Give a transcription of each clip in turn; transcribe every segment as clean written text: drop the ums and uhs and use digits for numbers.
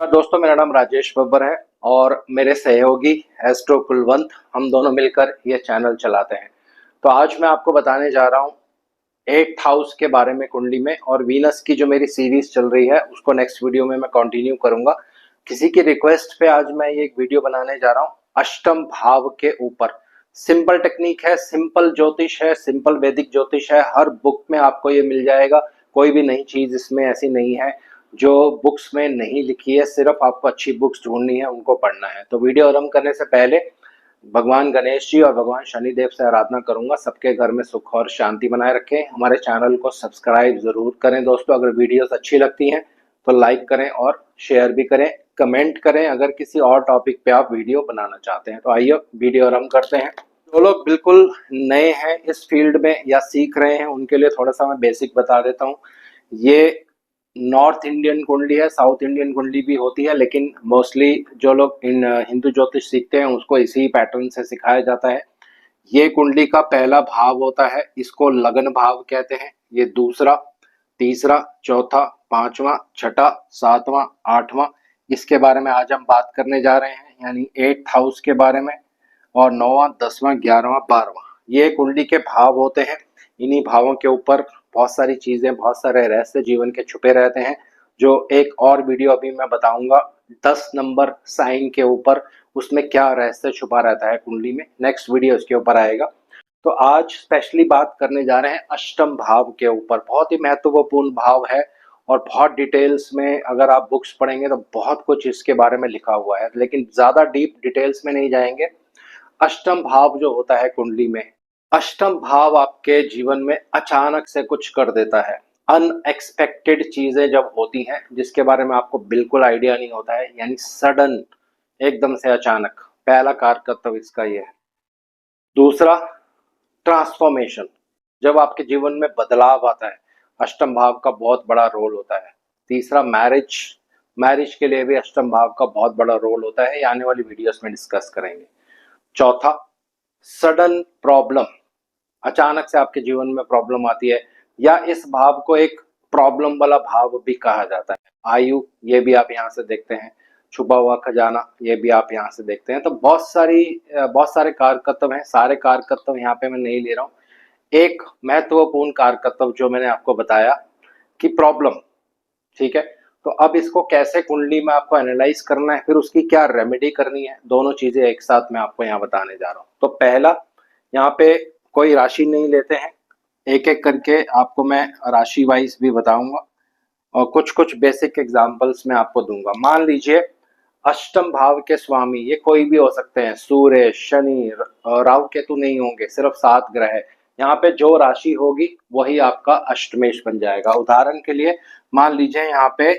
दोस्तों, मेरा नाम राजेश बब्बर है और मेरे सहयोगी एस्ट्रो कुलवंत हम दोनों मिलकर ये चैनल चलाते हैं। तो आज मैं आपको बताने जा रहा हूँ 8th हाउस के बारे में कुंडली में, और वीनस की जो मेरी सीरीज चल रही है उसको नेक्स्ट वीडियो में मैं कंटिन्यू करूंगा। किसी की रिक्वेस्ट पे आज मैं ये एक वीडियो बनाने जा रहा हूँ अष्टम भाव के ऊपर। सिंपल टेक्निक है, सिंपल ज्योतिष है, सिंपल वैदिक ज्योतिष है। हर बुक में आपको ये मिल जाएगा, कोई भी नई चीज इसमें ऐसी नहीं है जो बुक्स में नहीं लिखी है। सिर्फ आपको अच्छी बुक्स ढूंढनी है, उनको पढ़ना है। तो वीडियो आरंभ करने से पहले भगवान गणेश जी और भगवान शनिदेव से आराधना करूंगा सबके घर में सुख और शांति बनाए रखें। हमारे चैनल को सब्सक्राइब जरूर करें दोस्तों। अगर वीडियोस अच्छी लगती हैं तो लाइक करें और शेयर भी करें, कमेंट करें अगर किसी और टॉपिक पे आप वीडियो बनाना चाहते हैं। तो आइए वीडियो आरंभ करते हैं। जो लोग बिल्कुल नए हैं इस फील्ड में या सीख रहे हैं उनके लिए थोड़ा सा मैं बेसिक बता देता हूँ। ये नॉर्थ इंडियन कुंडली है, साउथ इंडियन कुंडली भी होती है, लेकिन मोस्टली जो लोग इन हिंदू ज्योतिष सीखते हैं उसको इसी पैटर्न से सिखाया जाता है। ये कुंडली का पहला भाव होता है, इसको लगन भाव कहते हैं। ये दूसरा, तीसरा, चौथा, पांचवा, छठा, सातवां, आठवां, इसके बारे में आज हम बात करने जा रहे हैं, यानी 8th हाउस के बारे में। और 9वां, 10वां, 11वां, 12वां, ये कुंडली के भाव होते हैं। इन्हीं भावों के ऊपर बहुत सारी चीजें, बहुत सारे रहस्य जीवन के छुपे रहते हैं, जो एक और वीडियो अभी मैं बताऊंगा 10 नंबर साइन के ऊपर, उसमें क्या रहस्य छुपा रहता है कुंडली में। नेक्स्ट वीडियो इसके ऊपर आएगा। तो आज स्पेशली बात करने जा रहे हैं अष्टम भाव के ऊपर। बहुत ही महत्वपूर्ण भाव है और बहुत डिटेल्स में अगर आप बुक्स पढ़ेंगे तो बहुत कुछ इसके बारे में लिखा हुआ है, लेकिन ज्यादा डीप डिटेल्स में नहीं जाएंगे। अष्टम भाव जो होता है कुंडली में, अष्टम भाव आपके जीवन में अचानक से कुछ कर देता है। अनएक्सपेक्टेड चीजें जब होती हैं जिसके बारे में आपको बिल्कुल आइडिया नहीं होता है, यानी सडन, एकदम से अचानक, पहला कारकत्व इसका ये है। दूसरा, ट्रांसफॉर्मेशन, जब आपके जीवन में बदलाव आता है, अष्टम भाव का बहुत बड़ा रोल होता है। तीसरा, मैरिज, मैरिज के लिए भी अष्टम भाव का बहुत बड़ा रोल होता है, ये आने वाली वीडियोस में डिस्कस करेंगे। चौथा, सडन प्रॉब्लम, अचानक से आपके जीवन में प्रॉब्लम आती है, या इस भाव को एक प्रॉब्लम वाला भाव भी कहा जाता है। आयु, ये भी आप यहाँ से देखते हैं। छुपा हुआ खजाना, ये भी आप यहाँ से देखते हैं। तो बहुत सारे कारकत्व हैं, सारे कारकत्व यहाँ पे मैं नहीं ले रहा हूँ। एक महत्वपूर्ण कारकत्व जो मैंने आपको बताया कि प्रॉब्लम, ठीक है। तो अब इसको कैसे कुंडली में आपको एनालाइज करना है, फिर उसकी क्या रेमेडी करनी है, दोनों चीजें एक साथ मैं आपको यहाँ बताने जा रहा हूँ। तो पहला, यहाँ पे कोई राशि नहीं लेते हैं, एक एक करके आपको मैं राशि वाइज भी बताऊंगा और कुछ कुछ बेसिक एग्जांपल्स मैं आपको दूंगा। मान लीजिए अष्टम भाव के स्वामी ये कोई भी हो सकते हैं, सूर्य, शनि, राहु केतु नहीं होंगे, सिर्फ 7 ग्रह है। यहाँ पे जो राशि होगी वही आपका अष्टमेश बन जाएगा। उदाहरण के लिए मान लीजिए यहाँ पे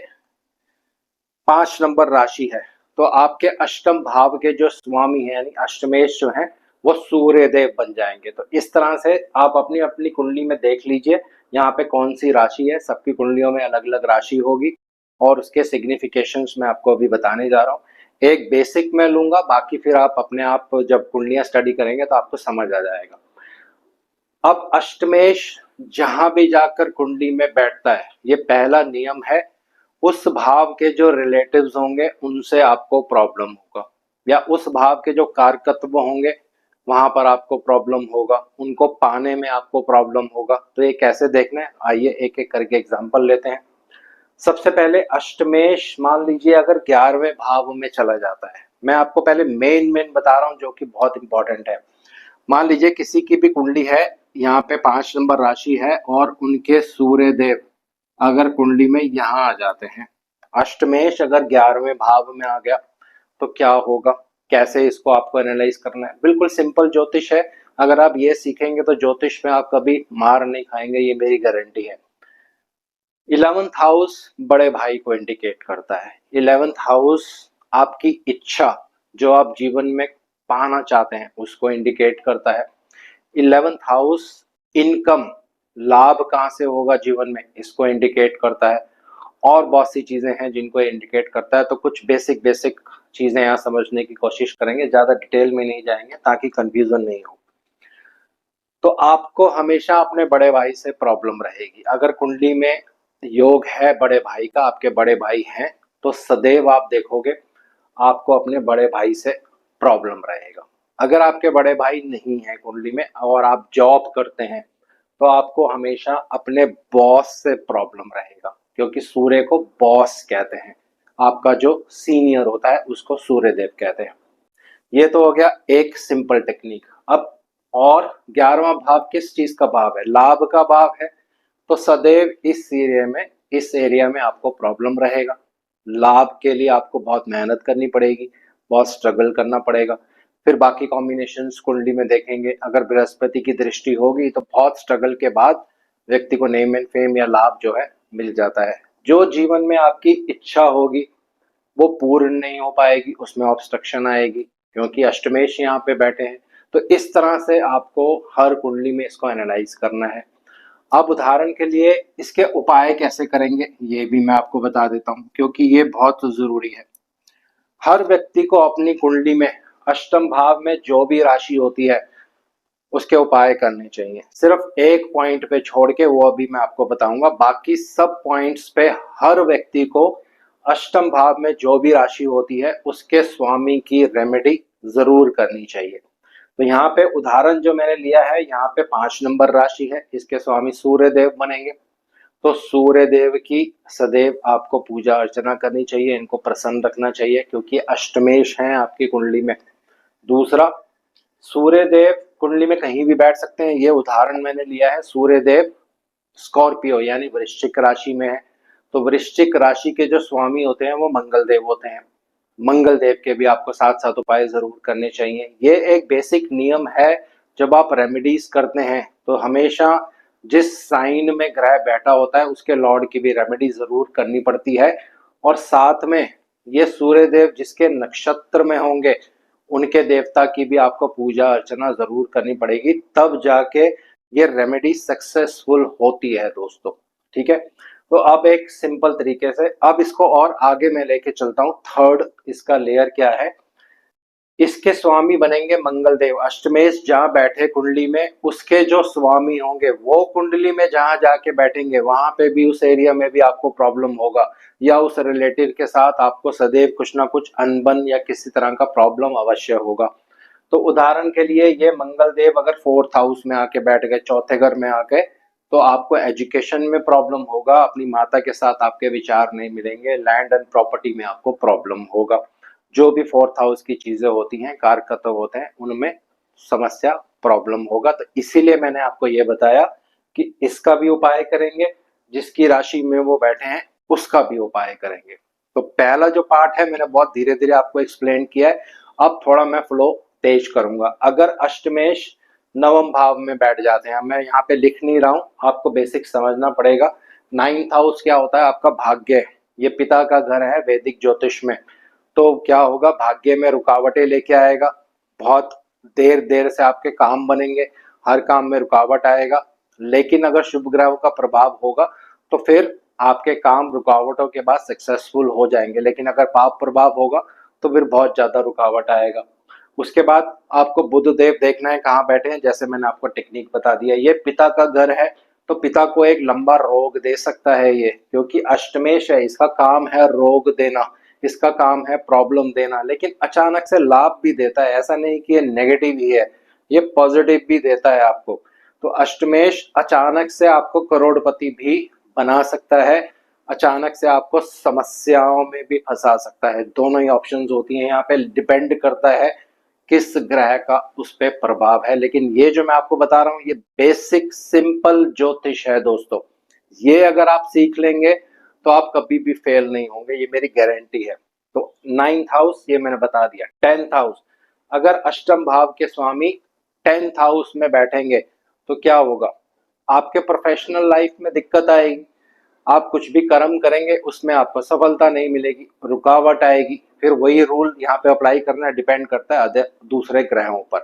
5 नंबर राशि है, तो आपके अष्टम भाव के जो स्वामी है यानी अष्टमेश जो है वो सूर्य देव बन जाएंगे। तो इस तरह से आप अपनी अपनी कुंडली में देख लीजिए यहाँ पे कौन सी राशि है। सबकी कुंडलियों में अलग अलग राशि होगी और उसके सिग्निफिकेशंस मैं आपको अभी बताने जा रहा हूँ। एक बेसिक मैं लूंगा, बाकी फिर आप अपने आप जब कुंडलियां स्टडी करेंगे तो आपको समझ आ जाएगा। अब अष्टमेश जहां भी जाकर कुंडली में बैठता है, ये पहला नियम है, उस भाव के जो रिलेटिव्स होंगे उनसे आपको प्रॉब्लम होगा, या उस भाव के जो कारकत्व होंगे वहां पर आपको प्रॉब्लम होगा, उनको पाने में आपको प्रॉब्लम होगा। तो ये कैसे देखना है, आइए एक एक करके एग्जांपल लेते हैं। सबसे पहले अष्टमेश मान लीजिए अगर 11वें भाव में चला जाता है, मैं आपको पहले मेन बता रहा हूं जो कि बहुत इंपॉर्टेंट है। मान लीजिए किसी की भी कुंडली है, यहाँ पे 5 नंबर राशि है और उनके सूर्य देव अगर कुंडली में यहाँ आ जाते हैं, अष्टमेश अगर 11वें भाव में आ गया तो क्या होगा, कैसे इसको आपको एनालाइज करना है। बिल्कुल सिंपल ज्योतिष है, अगर आप ये सीखेंगे तो ज्योतिष में आप कभी मार नहीं खाएंगे, ये मेरी गारंटी है। 11th हाउस बड़े भाई को इंडिकेट करता है। 11th हाउस आपकी इच्छा, जो आप जीवन में पाना चाहते हैं उसको इंडिकेट करता है। 11th हाउस इनकम, लाभ कहाँ से होगा जीवन में, इसको इंडिकेट करता है। और बहुत सी चीजें हैं जिनको इंडिकेट करता है। तो कुछ बेसिक बेसिक चीजें यहाँ समझने की कोशिश करेंगे, ज्यादा डिटेल में नहीं जाएंगे ताकि कंफ्यूजन नहीं हो। तो आपको हमेशा अपने बड़े भाई से प्रॉब्लम रहेगी। अगर कुंडली में योग है बड़े भाई का, आपके बड़े भाई हैं, तो सदैव आप देखोगे आपको अपने बड़े भाई से प्रॉब्लम रहेगा। अगर आपके बड़े भाई नहीं है कुंडली में और आप जॉब करते हैं तो आपको हमेशा अपने बॉस से प्रॉब्लम रहेगा, क्योंकि सूर्य को बॉस कहते हैं। आपका जो सीनियर होता है उसको सूर्य देव कहते हैं। ये तो हो गया एक सिंपल टेक्निक। अब और 11वां भाव किस चीज का भाव है? लाभ का भाव है। तो सदैव इस एरिया में आपको प्रॉब्लम रहेगा। लाभ के लिए आपको बहुत मेहनत करनी पड़ेगी, बहुत स्ट्रगल करना पड़ेगा। फिर बाकी कॉम्बिनेशंस कुंडली में देखेंगे, अगर बृहस्पति की दृष्टि होगी तो बहुत स्ट्रगल के बाद व्यक्ति को नेम एंड फेम या लाभ जो है मिल जाता है। जो जीवन में आपकी इच्छा होगी वो पूर्ण नहीं हो पाएगी, उसमें ऑब्स्ट्रक्शन आएगी, क्योंकि अष्टमेश यहाँ पे बैठे हैं। तो इस तरह से आपको हर कुंडली में इसको एनालाइज करना है। अब उदाहरण के लिए इसके उपाय कैसे करेंगे ये भी मैं आपको बता देता हूँ, क्योंकि ये बहुत जरूरी है। हर व्यक्ति को अपनी कुंडली में अष्टम भाव में जो भी राशि होती है उसके उपाय करने चाहिए। सिर्फ एक पॉइंट पे छोड़ के, वो अभी मैं आपको बताऊंगा, बाकी सब पॉइंट्स पे हर व्यक्ति को अष्टम भाव में जो भी राशि होती है उसके स्वामी की रेमेडी जरूर करनी चाहिए। तो यहाँ पे उदाहरण जो मैंने लिया है, यहाँ पे 5 नंबर राशि है, इसके स्वामी सूर्य देव बनेंगे। तो सूर्य देव की सदैव आपको पूजा अर्चना करनी चाहिए, इनको प्रसन्न रखना चाहिए, क्योंकि अष्टमेश हैं आपकी कुंडली में। दूसरा, सूर्य देव कुंडली में कहीं भी बैठ सकते हैं। ये उदाहरण मैंने लिया है, सूर्य देव स्कॉर्पियो यानी वृश्चिक राशि में है। तो वृश्चिक राशि के जो स्वामी होते हैं वो मंगल देव होते हैं। मंगल देव के भी आपको साथ साथ उपाय जरूर करने चाहिए। ये एक बेसिक नियम है। जब आप रेमेडीज करते हैं तो हमेशा जिस साइन में ग्रह बैठा होता है उसके लॉर्ड की भी रेमेडी जरूर करनी पड़ती है। और साथ में ये सूर्य देव जिसके नक्षत्र में होंगे उनके देवता की भी आपको पूजा अर्चना जरूर करनी पड़ेगी, तब जाके ये रेमेडी सक्सेसफुल होती है दोस्तों। ठीक है, तो अब एक सिंपल तरीके से अब इसको और आगे मैं लेके चलता हूँ। थर्ड इसका लेयर क्या है, इसके स्वामी बनेंगे मंगल देव। अष्टमेश जहां बैठे कुंडली में उसके जो स्वामी होंगे वो कुंडली में जहां जाके बैठेंगे वहां पे भी उस एरिया में भी आपको प्रॉब्लम होगा, या उस रिलेटिव के साथ आपको सदैव कुछ ना कुछ अनबन या किसी तरह का प्रॉब्लम अवश्य होगा। तो उदाहरण के लिए ये मंगल देव अगर 4th हाउस में आके बैठ गए, चौथे घर में आके, तो आपको एजुकेशन में प्रॉब्लम होगा, अपनी माता के साथ आपके विचार नहीं मिलेंगे, लैंड एंड प्रॉपर्टी में आपको प्रॉब्लम होगा। जो भी 4th हाउस की चीजें होती हैं, कारकत्व होते हैं, उनमें समस्या प्रॉब्लम होगा। तो इसीलिए मैंने आपको ये बताया कि इसका भी उपाय करेंगे, जिसकी राशि में वो बैठे हैं उसका भी उपाय करेंगे। तो पहला जो पार्ट है मैंने बहुत धीरे धीरे आपको एक्सप्लेन किया है। अब थोड़ा मैं फ्लो तेज करूंगा। अगर अष्टमेश नवम भाव में बैठ जाते हैं, मैं यहाँ पे लिख नहीं रहा हूं, आपको बेसिक समझना पड़ेगा। 9th हाउस क्या होता है? आपका भाग्य। ये पिता का घर है वैदिक ज्योतिष में। तो क्या होगा? भाग्य में रुकावटें लेके आएगा, बहुत देर देर से आपके काम बनेंगे, हर काम में रुकावट आएगा। लेकिन अगर शुभ ग्रहों का प्रभाव होगा तो फिर आपके काम रुकावटों के बाद सक्सेसफुल हो जाएंगे। लेकिन अगर पाप प्रभाव होगा तो फिर बहुत ज्यादा रुकावट आएगा। उसके बाद आपको बुध देव देखना है कहाँ बैठे हैं। जैसे मैंने आपको टेक्निक बता दिया, ये पिता का घर है तो पिता को एक लंबा रोग दे सकता है ये, क्योंकि अष्टमेश है, इसका काम है रोग देना, इसका काम है प्रॉब्लम देना। लेकिन अचानक से लाभ भी देता है, ऐसा नहीं कि ये नेगेटिव ही है, ये पॉजिटिव भी देता है आपको। तो अष्टमेश अचानक से आपको करोड़पति भी बना सकता है, अचानक से आपको समस्याओं में भी फंसा सकता है। दोनों ही ऑप्शंस होती हैं। यहाँ पे डिपेंड करता है किस ग्रह का उस पर प्रभाव है। लेकिन ये जो मैं आपको बता रहा हूँ ये बेसिक सिंपल ज्योतिष है दोस्तों। ये अगर आप सीख लेंगे तो आप कभी भी फेल नहीं होंगे, ये मेरी गारंटी है। तो 9th हाउस ये मैंने बता दिया। 10th हाउस, अगर अष्टम भाव के स्वामी 10th हाउस में बैठेंगे तो क्या होगा? आपके प्रोफेशनल लाइफ में दिक्कत आएगी, आप कुछ भी कर्म करेंगे उसमें आपको सफलता नहीं मिलेगी, रुकावट आएगी। फिर वही रूल यहाँ पे अप्लाई करना डिपेंड करता है दूसरे ग्रहों पर।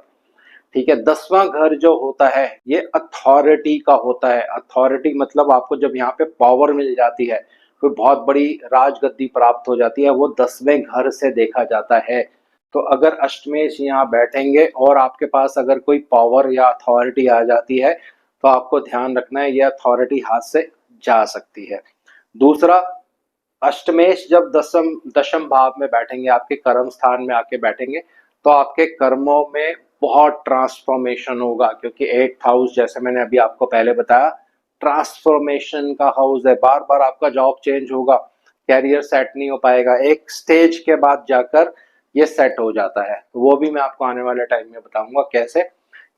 ठीक है, 10वां घर जो होता है ये अथॉरिटी का होता है। अथॉरिटी मतलब आपको जब यहाँ पे पावर मिल जाती है, कोई बहुत बड़ी राजगद्दी प्राप्त हो जाती है, वो 10वें घर से देखा जाता है। तो अगर अष्टमेश यहाँ बैठेंगे और आपके पास अगर कोई पावर या अथॉरिटी आ जाती है तो आपको ध्यान रखना है ये अथॉरिटी हाथ से जा सकती है। दूसरा, अष्टमेश जब दशम दशम भाव में बैठेंगे, आपके कर्म स्थान में आके बैठेंगे, तो आपके कर्मों में बहुत ट्रांसफॉर्मेशन होगा, क्योंकि 8th हाउस जैसे मैंने अभी आपको पहले बताया ट्रांसफॉर्मेशन का हाउस है। बार बार आपका जॉब चेंज होगा, कैरियर सेट नहीं हो पाएगा, एक स्टेज के बाद जाकर ये सेट हो जाता है। तो वो भी मैं आपको आने वाले टाइम में बताऊंगा कैसे।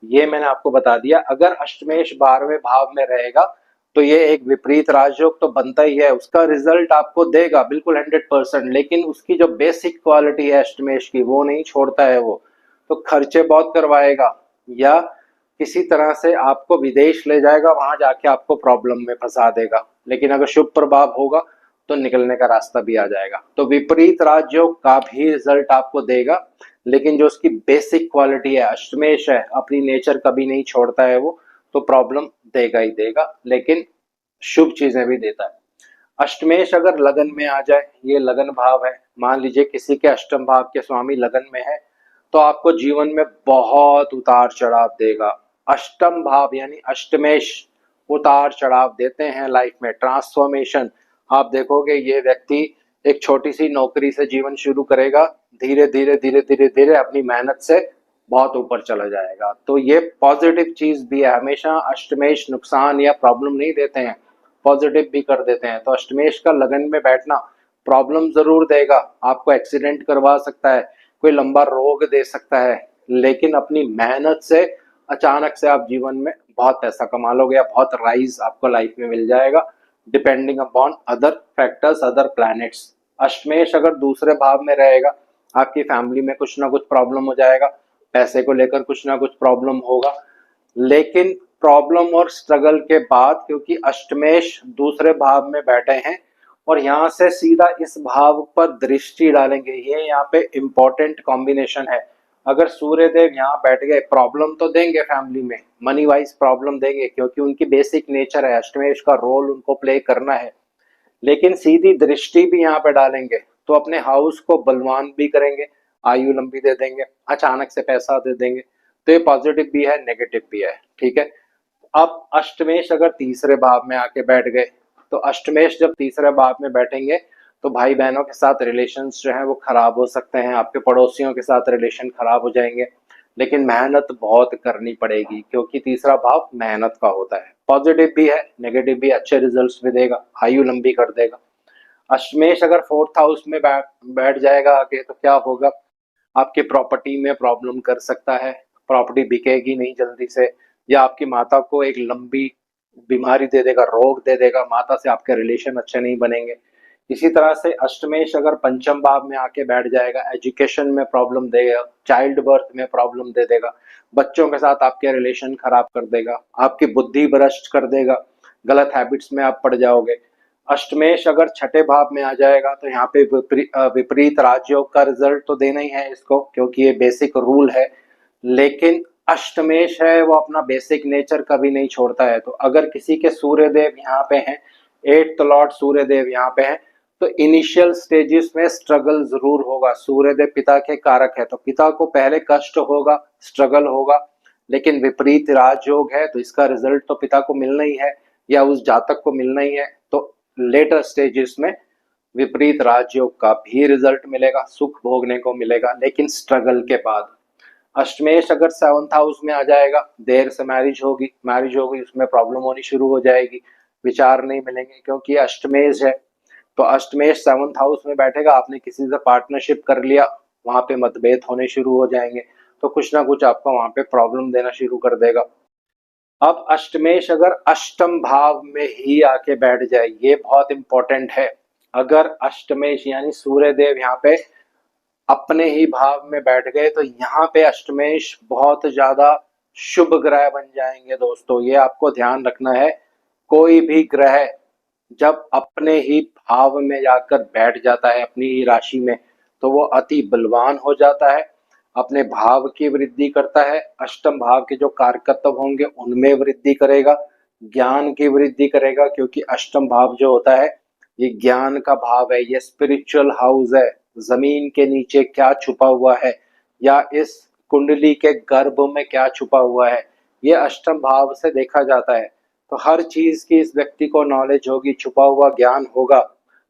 ये मैंने आपको बता दिया। अगर अष्टमेश 12वें भाव में रहेगा तो ये एक विपरीत राजयोग तो बनता ही है, उसका रिजल्ट आपको देगा बिल्कुल 100%, लेकिन उसकी जो बेसिक क्वालिटी है अष्टमेश की वो नहीं छोड़ता है वो। तो खर्चे बहुत करवाएगा, या किसी तरह से आपको विदेश ले जाएगा, वहां जाके आपको प्रॉब्लम में फंसा देगा। लेकिन अगर शुभ प्रभाव होगा तो निकलने का रास्ता भी आ जाएगा। तो विपरीत राजयोग का भी रिजल्ट आपको देगा, लेकिन जो उसकी बेसिक क्वालिटी है, अष्टमेश है, अपनी नेचर कभी नहीं छोड़ता है वो, तो प्रॉब्लम देगा ही देगा, लेकिन शुभ चीजें भी देता है। अष्टमेश अगर लगन में आ जाए, ये लगन भाव है, मान लीजिए किसी के अष्टम भाव के स्वामी लगन में है, तो आपको जीवन में बहुत उतार चढ़ाव देगा। अष्टम भाव यानी अष्टमेश उतार चढ़ाव देते हैं लाइफ में, ट्रांसफॉर्मेशन। आप देखोगे ये व्यक्ति एक छोटी सी नौकरी से जीवन शुरू करेगा, धीरे धीरे धीरे धीरे धीरे अपनी मेहनत से बहुत ऊपर चला जाएगा। तो ये पॉजिटिव चीज भी है। हमेशा अष्टमेश नुकसान या प्रॉब्लम नहीं देते हैं, पॉजिटिव भी कर देते हैं। तो अष्टमेश का लगन में बैठना प्रॉब्लम जरूर देगा, आपको एक्सीडेंट करवा सकता है, कोई लंबा रोग दे सकता है, लेकिन अपनी मेहनत से अचानक से आप जीवन में बहुत पैसा कमा लोगे, या बहुत राइज आपको लाइफ में मिल जाएगा, depending upon other factors, other planets. अष्टमेश अगर दूसरे भाव में रहेगा, आपकी फैमिली में कुछ ना कुछ प्रॉब्लम हो जाएगा, पैसे को लेकर कुछ ना कुछ प्रॉब्लम होगा, लेकिन प्रॉब्लम और स्ट्रगल के बाद, क्योंकि अष्टमेश दूसरे भाव में बैठे हैं और यहाँ से सीधा इस भाव पर दृष्टि डालेंगे, ये यहाँ पे इम्पोर्टेंट कॉम्बिनेशन है। अगर सूर्य देव यहाँ बैठ गए, प्रॉब्लम तो देंगे फैमिली में, मनी वाइज प्रॉब्लम देंगे, क्योंकि उनकी बेसिक नेचर है, अष्टमेश का रोल उनको प्ले करना है, लेकिन सीधी दृष्टि भी यहाँ पे डालेंगे तो अपने हाउस को बलवान भी करेंगे, आयु लंबी दे देंगे, अचानक से पैसा दे देंगे। तो ये पॉजिटिव भी है, नेगेटिव भी है, ठीक है। अब अष्टमेश अगर तीसरे भाव में आके बैठ गए, तो अष्टमेश जब तीसरे भाव में बैठेंगे तो भाई बहनों के साथ रिलेशंस जो है वो खराब हो सकते हैं, आपके पड़ोसियों के साथ रिलेशन खराब हो जाएंगे, लेकिन मेहनत बहुत करनी पड़ेगी, क्योंकि तीसरा भाव मेहनत का होता है। पॉजिटिव भी है, नेगेटिव भी, अच्छे रिजल्ट्स भी देगा, आयु लंबी कर देगा। अष्टमेश अगर 4th हाउस में बैठ जाएगा आगे, तो क्या होगा, आपके प्रॉपर्टी में प्रॉब्लम कर सकता है, प्रॉपर्टी बिकेगी नहीं जल्दी से, या आपकी माता को एक लंबी बीमारी दे देगा, रोग दे देगा, माता से आपके रिलेशन अच्छे नहीं बनेंगे। इसी तरह से अष्टमेश अगर पंचम भाव में आके बैठ जाएगा, एजुकेशन में प्रॉब्लम देगा, चाइल्ड बर्थ में प्रॉब्लम दे देगा, बच्चों के साथ आपके रिलेशन खराब कर देगा, आपकी बुद्धि भ्रष्ट कर देगा, गलत हैबिट्स में आप पड़ जाओगे। अष्टमेश अगर छठे भाव में आ जाएगा तो यहाँ पे विपरीत राजयोग का रिजल्ट तो देना ही है इसको, क्योंकि ये बेसिक रूल है, लेकिन अष्टमेश है वो अपना बेसिक नेचर कभी नहीं छोड़ता है। तो अगर किसी के सूर्य देव यहाँ पे हैं, 8th लॉर्ड सूर्य देव यहाँ पे हैं, तो इनिशियल स्टेजेस में स्ट्रगल जरूर होगा। सूर्य देव पिता के कारक है, तो पिता को पहले कष्ट होगा, स्ट्रगल होगा, लेकिन विपरीत राजयोग है तो इसका रिजल्ट तो पिता को मिलना ही है, या उस जातक को मिलना ही है। तो लेटर स्टेजेस में विपरीत राजयोग का भी रिजल्ट मिलेगा, सुख भोगने को मिलेगा, लेकिन स्ट्रगल के बाद। अष्टमेश अगर 7th हाउस में आ जाएगा, देर से मैरिज होगी उसमें प्रॉब्लम होनी शुरू हो जाएगी, विचार नहीं मिलेंगे, क्योंकि अष्टमेश है। तो अष्टमेश 7th हाउस में बैठेगा, आपने किसी से पार्टनरशिप कर लिया, वहां पे मतभेद होने शुरू हो जाएंगे, तो कुछ ना कुछ आपको वहां पे प्रॉब्लम देना शुरू कर देगा। अब अष्टमेश अगर अष्टम भाव में ही आके बैठ जाए, ये बहुत इंपॉर्टेंट है। अगर अष्टमेश यानी सूर्य देव यहाँ पे अपने ही भाव में बैठ गए, तो यहाँ पे अष्टमेश बहुत ज्यादा शुभ ग्रह बन जाएंगे दोस्तों, ये आपको ध्यान रखना है। कोई भी ग्रह जब अपने ही भाव में जाकर बैठ जाता है, अपनी ही राशि में, तो वो अति बलवान हो जाता है, अपने भाव की वृद्धि करता है, अष्टम भाव के जो कारकत्व होंगे उनमें वृद्धि करेगा, ज्ञान की वृद्धि करेगा, क्योंकि अष्टम भाव जो होता है ये ज्ञान का भाव है, ये स्पिरिचुअल हाउस है। जमीन के नीचे क्या छुपा हुआ है, या इस कुंडली के गर्भ में क्या छुपा हुआ है, ये अष्टम भाव से देखा जाता है। तो हर चीज की इस व्यक्ति को नॉलेज होगी, छुपा हुआ ज्ञान होगा,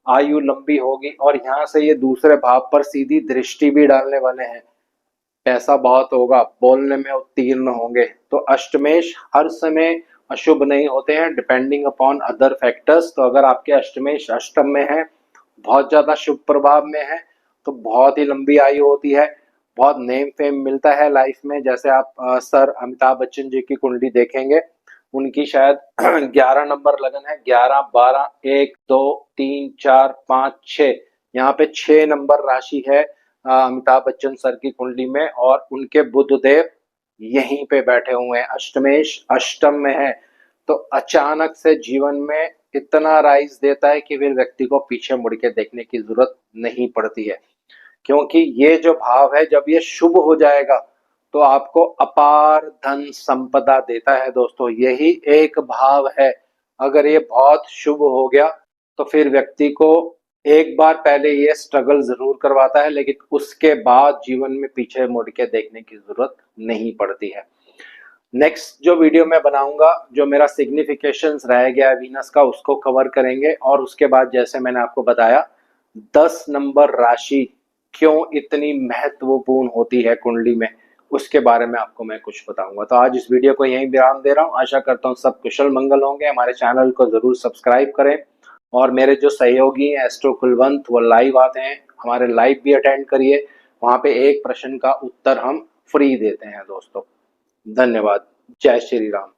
आयु लंबी होगी और यहाँ से ये दूसरे भाव पर सीधी दृष्टि भी डालने वाले हैं। पैसा बहुत होगा, बोलने में उत्तीर्ण होंगे। तो अष्टमेश हर समय अशुभ नहीं होते हैं, डिपेंडिंग अपॉन अदर फैक्टर्स। तो अगर आपके अष्टमेश अष्टम में है, बहुत ज्यादा शुभ प्रभाव में है, तो बहुत ही लंबी आयु होती है, बहुत नेम फेम मिलता है लाइफ में। जैसे आप सर अमिताभ बच्चन जी की कुंडली देखेंगे, उनकी शायद 11 नंबर लगन है, 11 12 1 2 3 4 5 6, यहाँ पे 6 नंबर राशि है अमिताभ बच्चन सर की कुंडली में, और उनके बुध देव यहीं पे बैठे हुए हैं, अष्टमेश अष्टम में है। तो अचानक से जीवन में इतना राइज देता है कि फिर व्यक्ति को पीछे मुड़ के देखने की जरूरत नहीं पड़ती है, क्योंकि ये जो भाव है जब ये शुभ हो जाएगा तो आपको अपार धन संपदा देता है दोस्तों। यही एक भाव है। अगर ये बहुत शुभ हो गया तो फिर व्यक्ति को एक बार पहले ये स्ट्रगल जरूर करवाता है, लेकिन उसके बाद जीवन में पीछे मुड़ के देखने की जरूरत नहीं पड़ती है। नेक्स्ट जो वीडियो मैं बनाऊंगा, जो मेरा सिग्निफिकेशंस रह गया है वीनस का, उसको कवर करेंगे। और उसके बाद जैसे मैंने आपको बताया 10 नंबर राशि क्यों इतनी महत्वपूर्ण होती है कुंडली में, उसके बारे में आपको मैं कुछ बताऊंगा। तो आज इस वीडियो को यहीं विराम दे रहा हूं। आशा करता हूं सब कुशल मंगल होंगे। हमारे चैनल को जरूर सब्सक्राइब करें, और मेरे जो सहयोगी हैं एस्ट्रो कुलवंत, वो लाइव आते हैं, हमारे लाइव भी अटेंड करिए। वहां पे एक प्रश्न का उत्तर हम फ्री देते हैं दोस्तों। धन्यवाद। जय श्री राम।